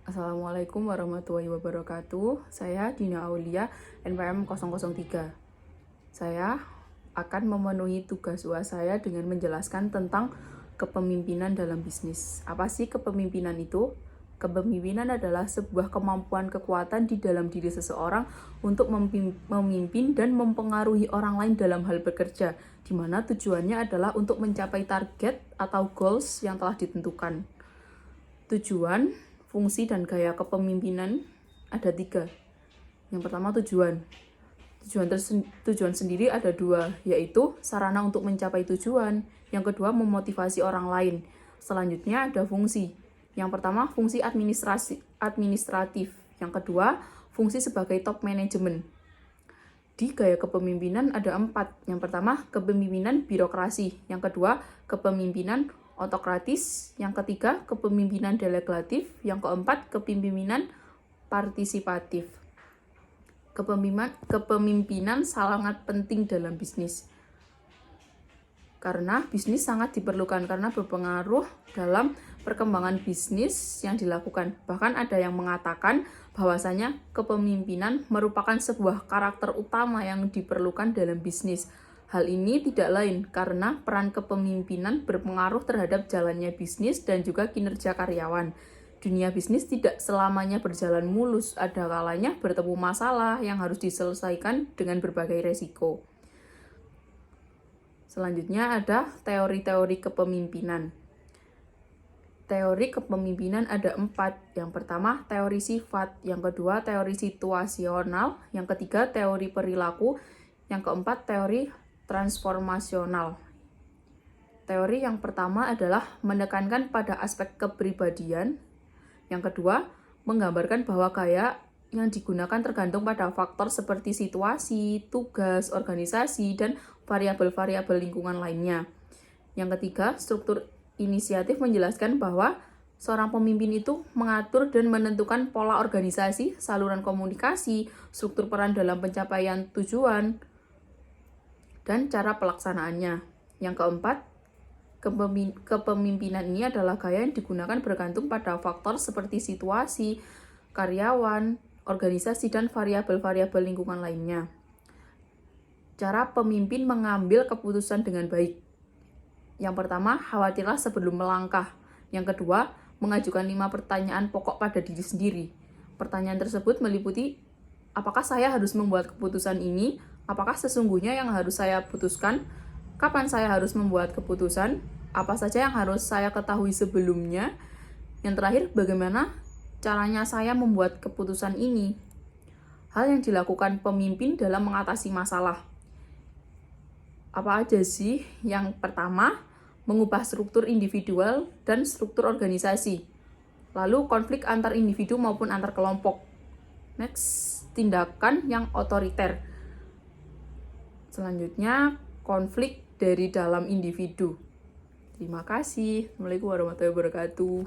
Assalamualaikum warahmatullahi wabarakatuh. Saya Dina Aulia, NPM 003. Saya akan memenuhi tugas UAS saya dengan menjelaskan tentang kepemimpinan dalam bisnis. Apa sih kepemimpinan itu? Kepemimpinan adalah sebuah kemampuan kekuatan di dalam diri seseorang untuk memimpin dan mempengaruhi orang lain dalam hal bekerja, di mana tujuannya adalah untuk mencapai target atau goals yang telah ditentukan. Tujuan, fungsi, dan gaya kepemimpinan ada 3. Yang pertama tujuan. Tujuan sendiri ada 2, yaitu sarana untuk mencapai tujuan. Yang kedua memotivasi orang lain. Selanjutnya ada fungsi. Yang pertama fungsi administratif. Yang kedua fungsi sebagai top manajemen. Di gaya kepemimpinan ada 4. Yang pertama kepemimpinan birokrasi. Yang kedua kepemimpinan otokratis, yang ketiga kepemimpinan delegatif, yang keempat kepemimpinan partisipatif. Kepemimpinan sangat penting dalam bisnis. Karena bisnis sangat diperlukan karena berpengaruh dalam perkembangan bisnis yang dilakukan. Bahkan ada yang mengatakan bahwasanya kepemimpinan merupakan sebuah karakter utama yang diperlukan dalam bisnis. Hal ini tidak lain karena peran kepemimpinan berpengaruh terhadap jalannya bisnis dan juga kinerja karyawan. Dunia bisnis tidak selamanya berjalan mulus, ada kalanya bertemu masalah yang harus diselesaikan dengan berbagai resiko. Selanjutnya ada teori-teori kepemimpinan. Teori kepemimpinan ada 4. Yang pertama teori sifat, yang kedua teori situasional, yang ketiga teori perilaku, yang keempat teori transformasional. Teori yang pertama adalah menekankan pada aspek kepribadian. Yang kedua, menggambarkan bahwa gaya yang digunakan tergantung pada faktor seperti situasi, tugas, organisasi, dan variabel-variabel lingkungan lainnya. Yang ketiga, struktur inisiatif menjelaskan bahwa seorang pemimpin itu mengatur dan menentukan pola organisasi, saluran komunikasi, struktur peran dalam pencapaian tujuan, dan cara pelaksanaannya. Yang keempat, kepemimpinan ini adalah gaya yang digunakan bergantung pada faktor seperti situasi, karyawan, organisasi, dan variabel-variabel lingkungan lainnya. Cara pemimpin mengambil keputusan dengan baik. Yang pertama, khawatirlah sebelum melangkah. Yang kedua, mengajukan 5 pertanyaan pokok pada diri sendiri. Pertanyaan tersebut meliputi, apakah saya harus membuat keputusan ini? Apakah sesungguhnya yang harus saya putuskan? Kapan saya harus membuat keputusan? Apa saja yang harus saya ketahui sebelumnya? Yang terakhir, bagaimana caranya saya membuat keputusan ini? Hal yang dilakukan pemimpin dalam mengatasi masalah. Apa aja sih? Yang pertama, mengubah struktur individual dan struktur organisasi. Lalu konflik antar individu maupun antar kelompok. Next, tindakan yang otoriter. Selanjutnya, konflik dari dalam individu. Terima kasih. Assalamualaikum warahmatullahi wabarakatuh.